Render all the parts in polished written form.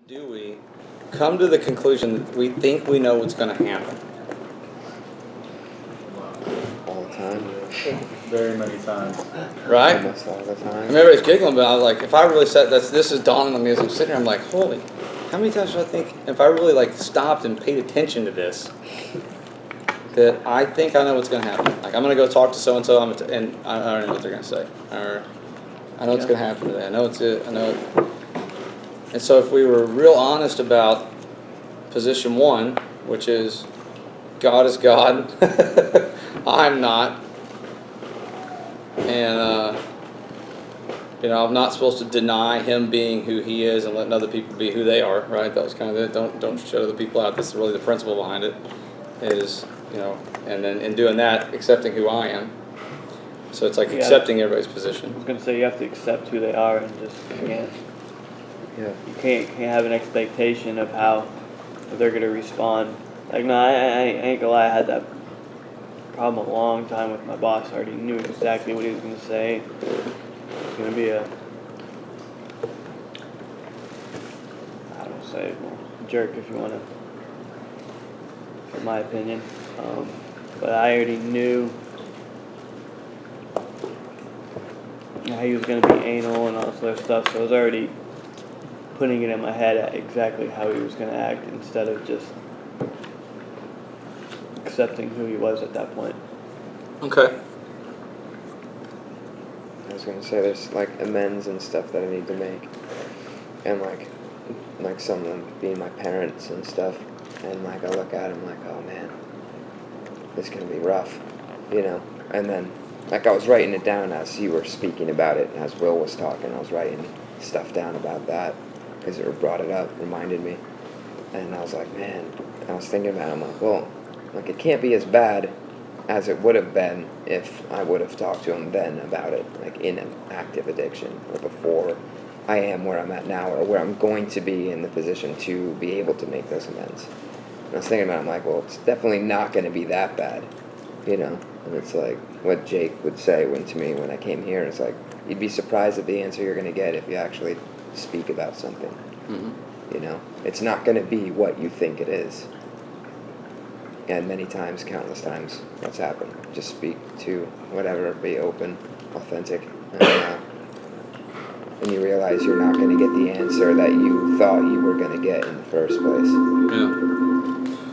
do we come to the conclusion that we think we know what's going to happen? All the time. Very many times. Right? Almost all the time. I mean, everybody's giggling, but I was like, if I really said this is dawning on me as I'm sitting here, I'm like, holy, how many times do I think, if I really stopped and paid attention to this, that I think I know what's going to happen. Like, I'm going to go talk to so-and-so, and I don't know what they're going to say. Or, I know what's going to happen today. I know it's it. I know it. And so if we were real honest about position one, which is God is God, I'm not, and I'm not supposed to deny Him being who He is and letting other people be who they are, right? That was kind of it. Don't shut other people out. That's really the principle behind it. Is and then in doing that, accepting who I am. So it's like accepting everybody's position. I was gonna say you have to accept who they are and just can't. Yeah. You can't have an expectation of how they're gonna respond. Like no, I ain't gonna lie. I had that problem a long time with my boss. I already knew exactly what he was gonna say. It's gonna be a I don't say jerk if you wanna, in my opinion. But I already knew how he was going to be anal and all this other stuff, so I was already putting it in my head at exactly how he was going to act instead of just accepting who he was at that point. Okay. I was gonna say there's amends and stuff that I need to make, and like some of them being my parents and stuff, and I look at them oh man, this is gonna be rough, and then I was writing it down as you were speaking about it, and as Will was talking, I was writing stuff down about that because it brought it up, reminded me, and I was like, man, I was thinking about it, I'm well, it can't be as bad as it would have been if I would have talked to him then about it, in an active addiction, or before I am where I'm at now, or where I'm going to be in the position to be able to make those amends. And I was thinking about it, well, it's definitely not going to be that bad, and it's what Jake would say to me when I came here, it's you'd be surprised at the answer you're going to get if you actually speak about something. Mm-hmm. It's not going to be what you think it is. And many times, countless times, that's happened. Just speak to whatever, be open, authentic, and you realize you're not going to get the answer that you thought you were going to get in the first place.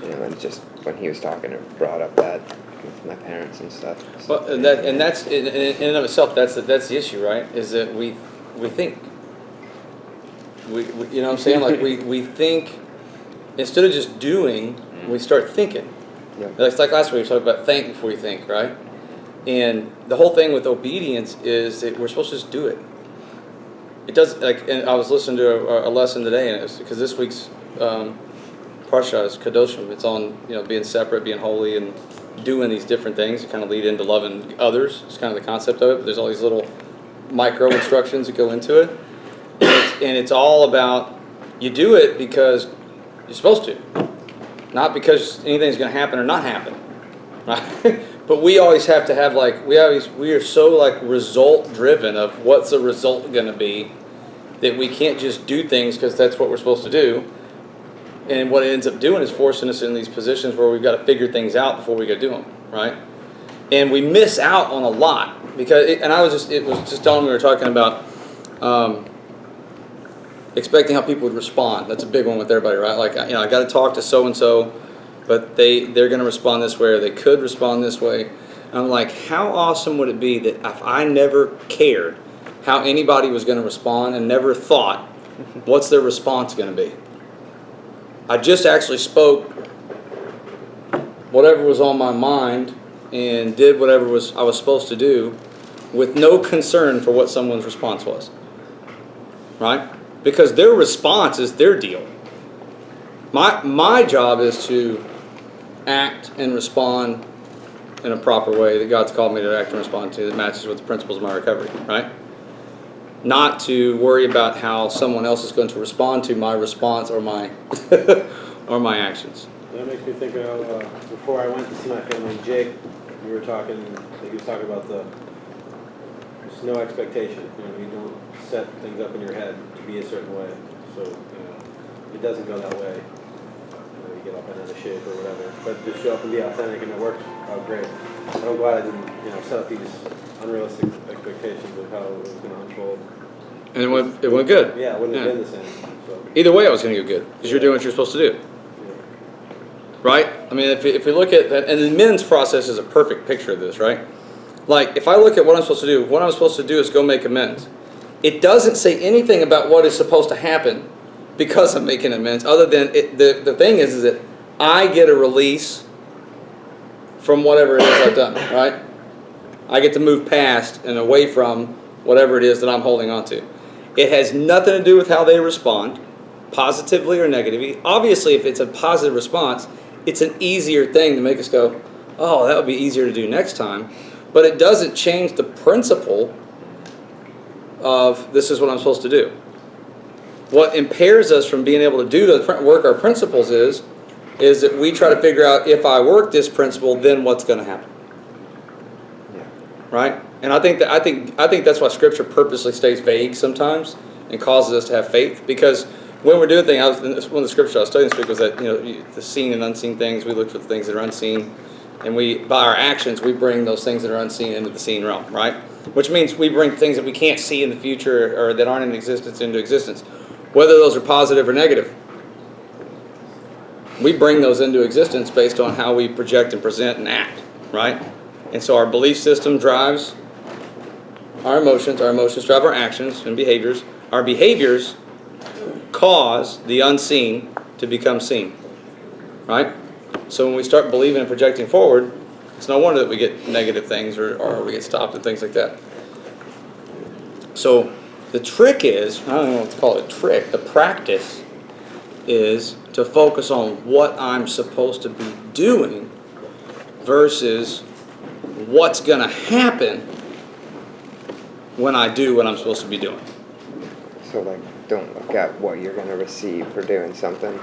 Yeah. And just when he was talking, it brought up that with my parents and stuff. So, Well, and that's in and of itself. That's the issue, right? Is that we think. We you know what I'm saying? we think instead of just doing, we start thinking. Yeah. It's like last week we talked about think before you think, right? And the whole thing with obedience is that we're supposed to just do it. It does and I was listening to a lesson today, and it was because this week's parsha is kadoshim. It's on being separate, being holy, and doing these different things to kind of lead into loving others. It's kind of the concept of it. But there's all these little micro instructions that go into it, and it's all about you do it because you're supposed to. Not because anything's going to happen or not happen, right? But we always have to have we are so result driven of what's the result going to be that we can't just do things because that's what we're supposed to do. And what it ends up doing is forcing us in these positions where we've got to figure things out before we go do them, right? And we miss out on a lot because it was just telling me we were talking about expecting how people would respond. That's a big one with everybody, right? I got to talk to so and so, but they're going to respond this way, or they could respond this way. And I'm like, how awesome would it be that if I never cared how anybody was going to respond and never thought, what's their response going to be? I just actually spoke whatever was on my mind and did whatever I was supposed to do with no concern for what someone's response was, right? Because their response is their deal. My job is to act and respond in a proper way that God's called me to act and respond to that matches with the principles of my recovery, right? Not to worry about how someone else is going to respond to my response or my or my actions. That makes me think of before I went to see my family, Jake, we were talking, he was talking about there's no expectation. You don't set things up in your head to be a certain way. So, it doesn't go that way, you get all kind of out of shape or whatever. But just show up and be authentic, and it works out great. I'm glad I didn't, set up these unrealistic expectations of how it was going to unfold. And it went good. Yeah, it wouldn't have been the same. So. Either way, I was going to go good because you're doing what you're supposed to do. Yeah. Right? I mean, if we look at that, and the men's process is a perfect picture of this, right? Like, if I look at what I'm supposed to do, what I'm supposed to do is go make amends. It doesn't say anything about what is supposed to happen because I'm making amends, other than the thing is that I get a release from whatever it is I've done, right? I get to move past and away from whatever it is that I'm holding on to. It has nothing to do with how they respond, positively or negatively. Obviously, if it's a positive response, it's an easier thing to make us go, oh, that would be easier to do next time. But it doesn't change the principle of this is what I'm supposed to do. What impairs us from being able to do the work our principles is that we try to figure out, if I work this principle, then what's going to happen. Yeah. Right? And I think that's why Scripture purposely stays vague sometimes and causes us to have faith, because when we're doing things, one of the scriptures I was studying this week was that the seen and unseen things, we look for the things that are unseen, and by our actions we bring those things that are unseen into the seen realm, right? Which means we bring things that we can't see in the future or that aren't in existence into existence, whether those are positive or negative. We bring those into existence based on how we project and present and act, right? And so our belief system drives our emotions drive our actions and behaviors. Our behaviors cause the unseen to become seen, right? So when we start believing and projecting forward, it's no wonder that we get negative things or we get stopped and things like that. So the trick is, I don't know what to call it, trick, the practice is to focus on what I'm supposed to be doing versus what's going to happen when I do what I'm supposed to be doing. So, like, don't look at what you're going to receive for doing something.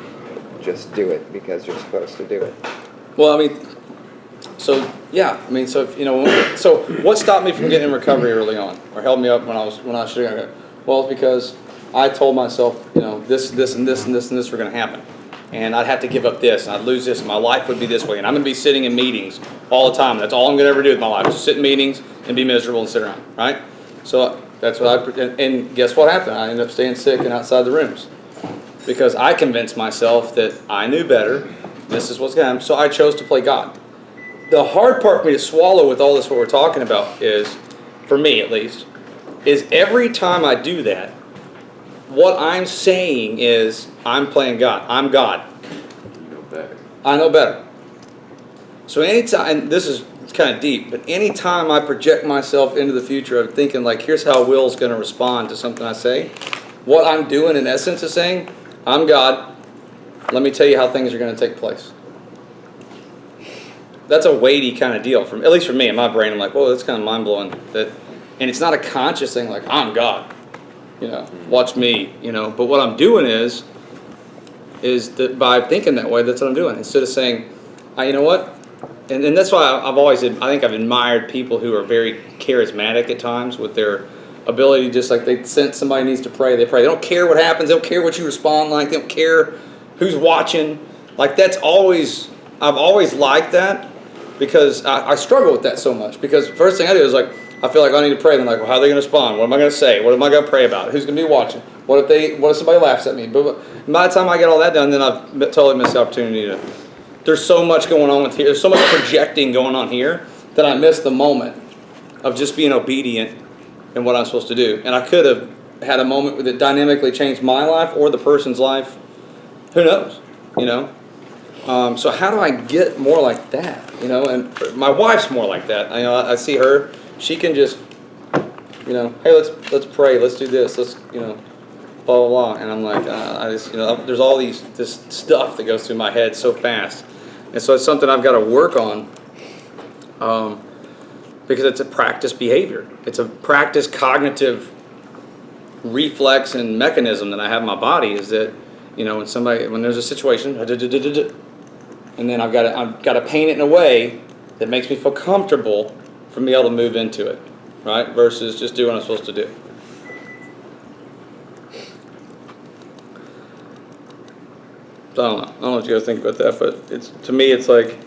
Just do it because you're supposed to do it. Well, I mean, so what stopped me from getting in recovery early on, or held me up when I was shooting? Well, it's because I told myself, this and this and this and this were going to happen, and I'd have to give up this, and I'd lose this, and my life would be this way, and I'm going to be sitting in meetings all the time. That's all I'm going to ever do with my life, just sit in meetings and be miserable and sit around, right? So that's what and guess what happened? I ended up staying sick and outside the rooms because I convinced myself that I knew better. This is what's going to happen. So I chose to play God. The hard part for me to swallow with all this, what we're talking about, is, for me at least, is every time I do that, what I'm saying is I'm playing God. I'm God. You know better. I know better. So anytime, and this is kind of deep, but anytime I project myself into the future of thinking like, here's how Will's going to respond to something I say, what I'm doing in essence is saying, I'm God. Let me tell you how things are going to take place. That's a weighty kind of deal, at least for me in my brain. I'm like, whoa, that's kind of mind-blowing. And it's not a conscious thing like, I'm God. Watch me. But what I'm doing is that by thinking that way, that's what I'm doing. Instead of saying, you know what? And that's why I think I've admired people who are very charismatic at times with their ability, just like they sense somebody needs to pray, they pray. They don't care what happens. They don't care what you respond like. They don't care who's watching. Like I've always liked that because I struggle with that so much. Because the first thing I do is like, I feel like I need to pray. And I'm like, well, how are they going to respond? What am I going to say? What am I going to pray about? Who's going to be watching? What if somebody laughs at me? But by the time I get all that done, then I've totally missed the opportunity to. There's so much going on with here. There's so much projecting going on here that I miss the moment of just being obedient in what I'm supposed to do. And I could have had a moment that dynamically changed my life or the person's life. Who knows? So how do I get more like that? And my wife's more like that. I see her. She can just, hey, let's pray. Let's do this. Let's, blah blah blah. And I'm like, there's all this stuff that goes through my head so fast. And so it's something I've got to work on because it's a practice behavior. It's a practice cognitive reflex and mechanism that I have in my body is that, when there's a situation, and then I've got to paint it in a way that makes me feel comfortable for me able to move into it, right? Versus just do what I'm supposed to do. So I don't know. I don't know what you guys think about that, but to me, it's like,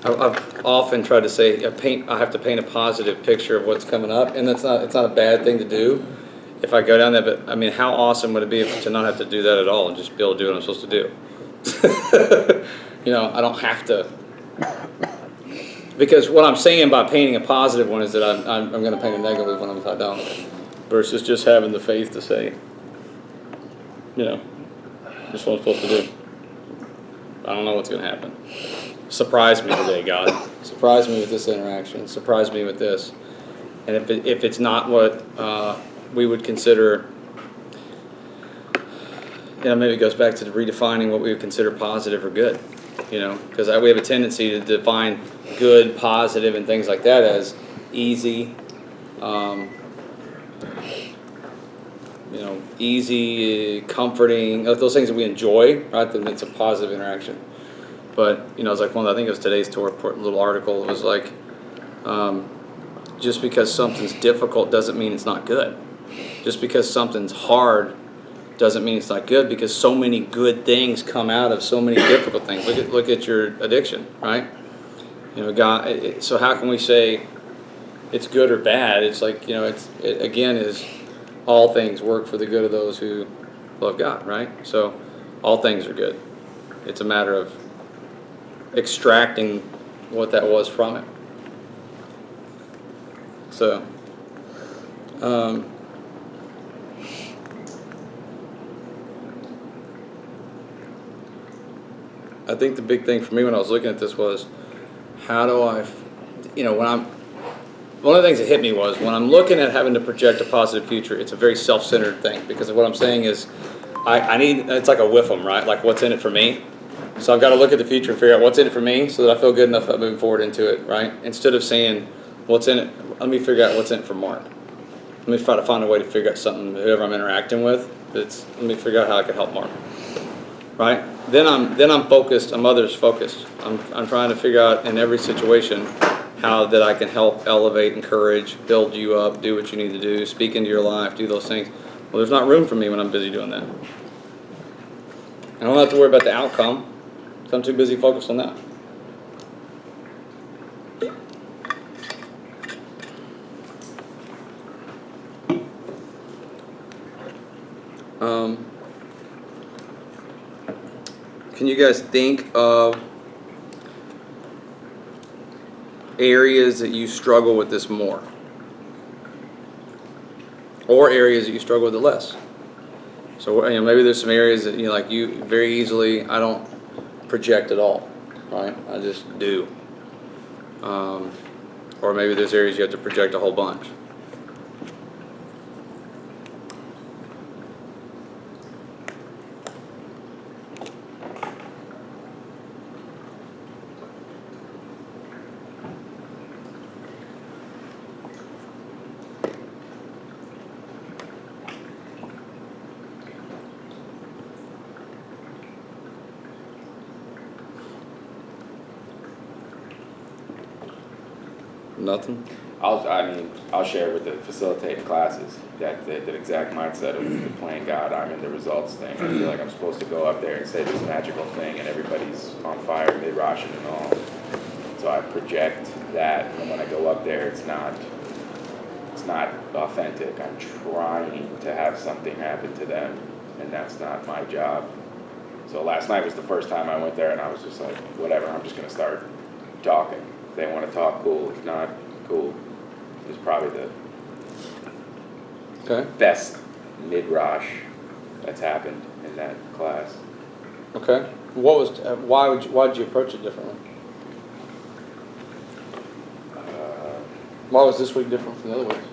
I've often tried to say, I have to paint a positive picture of what's coming up, and it's not a bad thing to do if I go down that, but I mean, how awesome would it be to not have to do that at all and just be able to do what I'm supposed to do? I don't have to. Because what I'm saying by painting a positive one is that I'm going to paint a negative one if I don't, versus just having the faith to say, this is what I'm supposed to do. I don't know what's going to happen. Surprise me today, God. Surprise me with this interaction. Surprise me with this. And if it's not what we would consider, maybe it goes back to redefining what we would consider positive or good. Because we have a tendency to define good, positive, and things like that as easy, easy, comforting, those things that we enjoy, right? That it's a positive interaction. But, it's like I think it was today's little article. It was like, just because something's difficult doesn't mean it's not good. Just because something's hard doesn't mean it's not good, because so many good things come out of so many difficult things. Look at your addiction, right? God. So how can we say it's good or bad? It's like, it again is all things work for the good of those who love God, right? So all things are good. It's a matter of extracting what that was from it. So, I think the big thing for me when I was looking at this was, how do I, one of the things that hit me was, when I'm looking at having to project a positive future, it's a very self-centered thing, because what I'm saying is, it's like a whiffum, right? Like, what's in it for me? So I've got to look at the future and figure out what's in it for me so that I feel good enough about moving forward into it, right? Instead of saying, what's in it, let me figure out what's in it for Mark. Let me try to find a way to figure out something, whoever I'm interacting with, let me figure out how I can help Mark, right? Then I'm focused, I'm others focused. I'm trying to figure out in every situation how that I can help elevate, encourage, build you up, do what you need to do, speak into your life, do those things. Well, there's not room for me when I'm busy doing that. I don't have to worry about the outcome, because I'm too busy focused on that. Can you guys think of areas that you struggle with this more? Or areas that you struggle with it less? So maybe there's some areas that like you very easily, I don't project at all, right? I just do. Or maybe there's areas you have to project a whole bunch. Nothing? I'll share with the facilitating classes that exact mindset of the playing God, I'm in the results thing. I feel like I'm supposed to go up there and say this magical thing and everybody's on fire, mid-Roshan and all. So I project that, and when I go up there, it's not authentic. I'm trying to have something happen to them, and that's not my job. So last night was the first time I went there, and I was just like, whatever, I'm just going to start talking. If they want to talk, cool. If not, cool. It was probably the best mid-Rosh that's happened in that class. Okay. Why did you approach it differently? Why was this week different from the other weeks?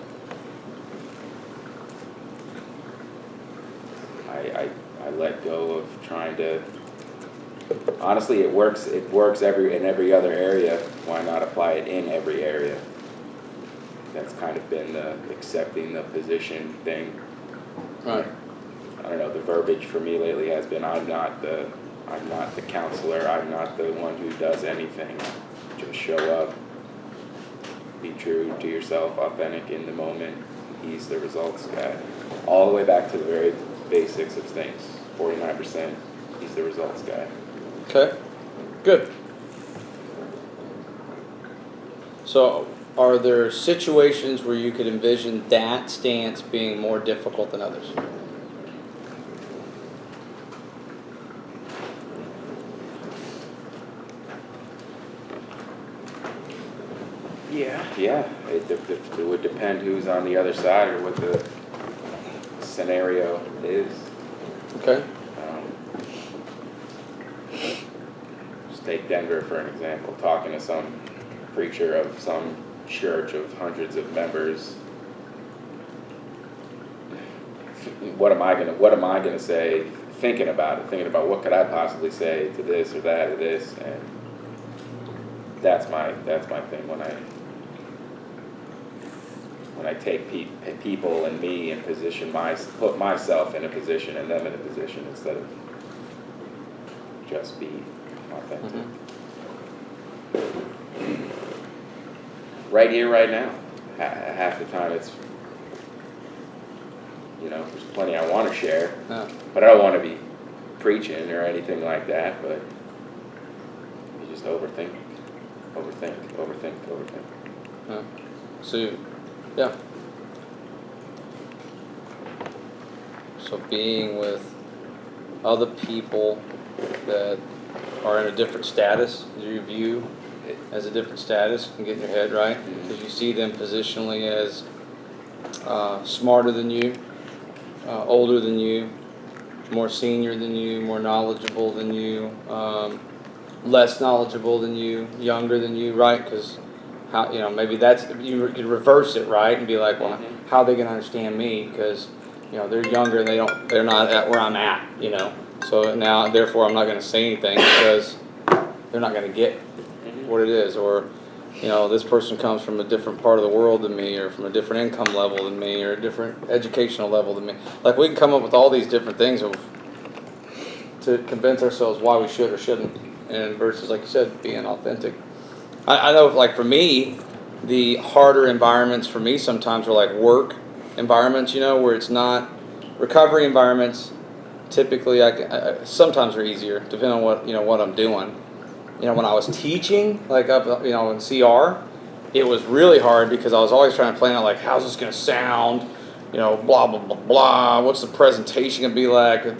I let go of trying to. Honestly, it works. It works in every other area. Why not apply it in every area? That's kind of been the accepting the position thing. Right. I don't know. The verbiage for me lately has been, I'm not the counselor. I'm not the one who does anything. Just show up. Be true to yourself, authentic in the moment. He's the results guy. All the way back to the very basics of things. 49%, he's the results guy. Okay, good. So, are there situations where you could envision that stance being more difficult than others? Yeah, it would depend who's on the other side or what the scenario is. Okay. Just take Denver for an example, talking to some preacher of some church of hundreds of members. What am I gonna say, thinking about what could I possibly say to this or that or this, and that's my thing when I take people and me and put myself in a position and them in a position instead of just be authentic. Right here, right now. Half the time it's, there's plenty I want to share, but I don't want to be preaching or anything like that, but you just overthink. So, yeah. So being with other people that are in a different status, you view as a different status, can get in your head right, because you see them positionally as smarter than you, older than you, more senior than you, more knowledgeable than you, less knowledgeable than you, younger than you, right? Because maybe that's, you could reverse it, right, and be like, well, how are they going to understand me? Because they're younger and they're not at where I'm at, So now, therefore, I'm not going to say anything because they're not going to get what it is, or this person comes from a different part of the world than me, or from a different income level than me, or a different educational level than me. Like, we can come up with all these different things to convince ourselves why we should or shouldn't, and versus, like you said, being authentic. I know, like, for me, the harder environments for me sometimes are like work environments, where it's not recovery environments. Typically, I sometimes are easier, depending on what I'm doing. When I was teaching, like up, in CR, it was really hard because I was always trying to plan out, like, how's this going to sound? Blah, blah, blah, blah. What's the presentation going to be like? Are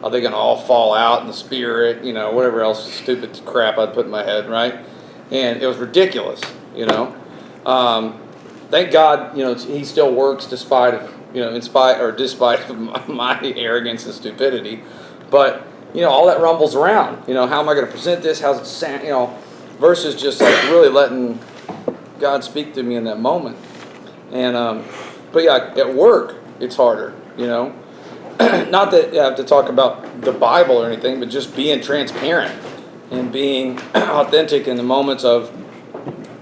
they going to all fall out in the spirit? Whatever else stupid crap I'd put in my head, right? And it was ridiculous, Thank God, he still works despite of my arrogance and stupidity. But, all that rumbles around. How am I going to present this? How's it sound? Versus just like really letting God speak to me in that moment. And, but yeah, at work, it's harder, Not that you have to talk about the Bible or anything, but just being transparent and being authentic in the moments of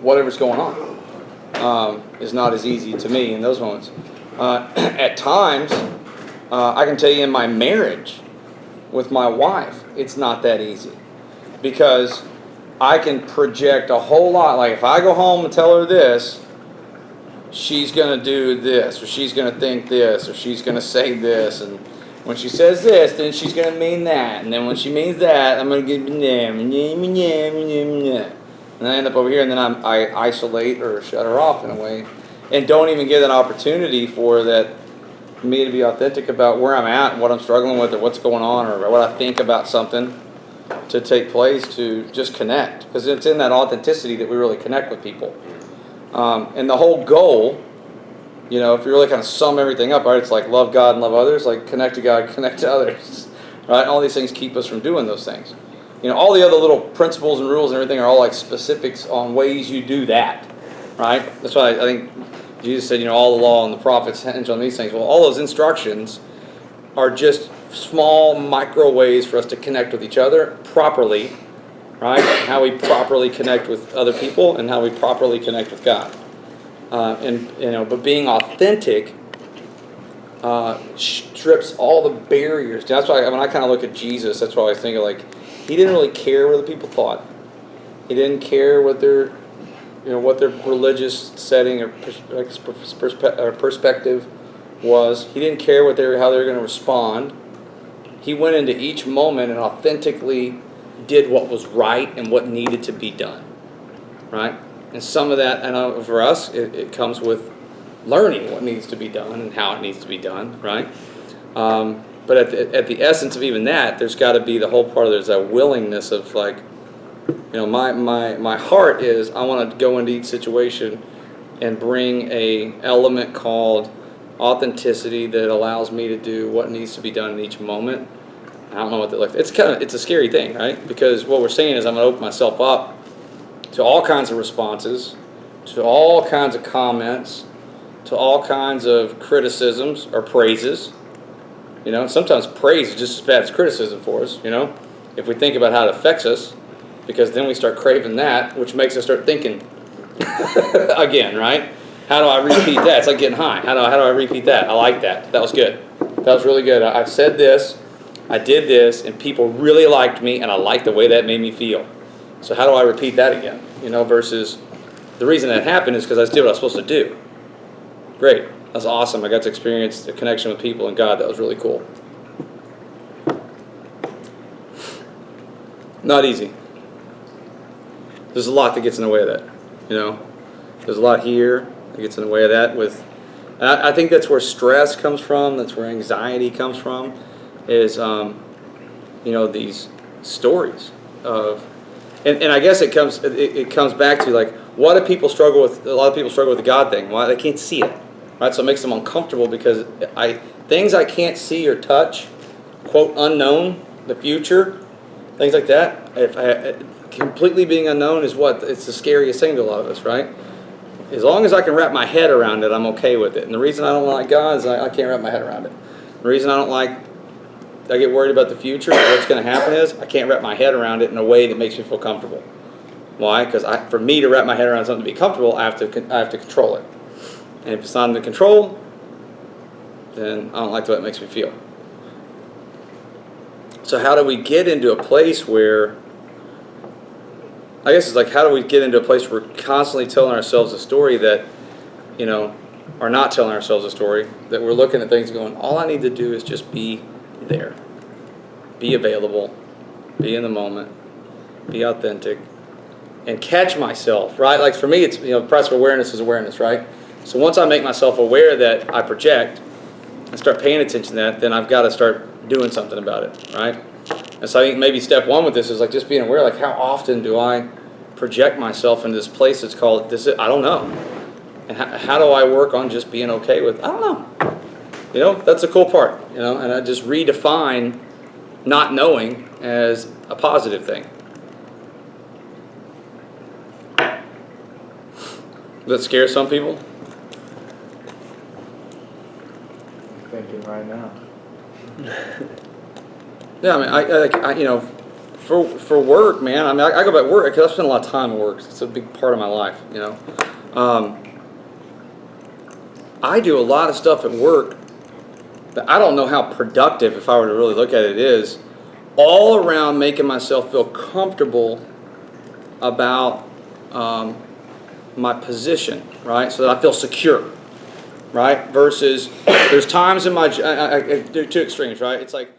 whatever's going on is not as easy to me in those moments. At times, I can tell you in my marriage with my wife, it's not that easy. Because I can project a whole lot. Like, if I go home and tell her this, she's going to do this, or she's going to think this, or she's going to say this, and when she says this, then she's going to mean that, and then when she means that, I'm going to get and I end up over here, and then I isolate or shut her off in a way, and don't even get an opportunity for me to be authentic about where I'm at and what I'm struggling with, or what's going on, or what I think about something to take place, to just connect, because it's in that authenticity that we really connect with people. And the whole goal, if you really kind of sum everything up, right, it's like love God and love others, like connect to God, connect to others, right? All these things keep us from doing those things. All the other little principles and rules and everything are all like specifics on ways you do that, right? That's why I think Jesus said, all the law and the prophets hinge on these things. Well, all those instructions are just small micro ways for us to connect with each other properly, right? How we properly connect with other people and how we properly connect with God. But being authentic strips all the barriers. That's why when I kind of look at Jesus, that's why I think of, like, he didn't really care what the people thought. He didn't care what their religious setting or perspective was. He didn't care how they were going to respond. He went into each moment and authentically did what was right and what needed to be done, right? And some of that, I know for us, it comes with learning what needs to be done and how it needs to be done, right? But at the essence of even that, there's got to be the whole part of there's a willingness of like, my heart is I want to go into each situation and bring a element called authenticity that allows me to do what needs to be done in each moment. I don't know what that looks like. It's a scary thing, right? Because what we're saying is I'm going to open myself up to all kinds of responses, to all kinds of comments, to all kinds of criticisms or praises. Sometimes praise is just as bad as criticism for us, if we think about how it affects us, because then we start craving that, which makes us start thinking again, right? How do I repeat that? It's like getting high. How do I repeat that? I like that. That was good. That was really good. I said this, I did this, and people really liked me, and I liked the way that made me feel. So how do I repeat that again? Versus the reason that happened is because I did what I was supposed to do. Great. That's awesome. I got to experience the connection with people and God. That was really cool. Not easy. There's a lot that gets in the way of that. There's a lot here that gets in the way of that. And I think that's where stress comes from. That's where anxiety comes from. Is these stories of, and I guess it comes back to like, what do people struggle with? A lot of people struggle with the God thing. Why? They can't see it, right? So it makes them uncomfortable because things I can't see or touch, quote, unknown, the future, things like that. Completely being unknown is it's the scariest thing to a lot of us, right? As long as I can wrap my head around it, I'm okay with it. And the reason I don't like God is I can't wrap my head around it. The reason I get worried about the future, what's going to happen is I can't wrap my head around it in a way that makes me feel comfortable. Why? Because for me to wrap my head around something to be comfortable, I have to control it. And if it's not under control, then I don't like the way it makes me feel. So how do we get into a place where, I guess it's like, how do we get into a place where we're constantly telling ourselves a story that, or not telling ourselves a story, that we're looking at things going, all I need to do is just be there. Be available. Be in the moment. Be authentic. And catch myself, right? Like for me, it's, the price of awareness is awareness, right? So once I make myself aware that I project and start paying attention to that, then I've got to start doing something about it, right? And so I think maybe step one with this is like just being aware, like how often do I project myself into this place that's called, I don't know. And how do I work on just being okay with, I don't know. That's a cool part, and I just redefine not knowing as a positive thing. Does that scare some people? I'm thinking right now. Yeah, I for work, man. I go back to work because I spend a lot of time at work. It's a big part of my life, I do a lot of stuff at work that I don't know how productive, if I were to really look at it, is all around making myself feel comfortable about my position, right? So that I feel secure, right? Versus there's times in my, there are two extremes, right? It's like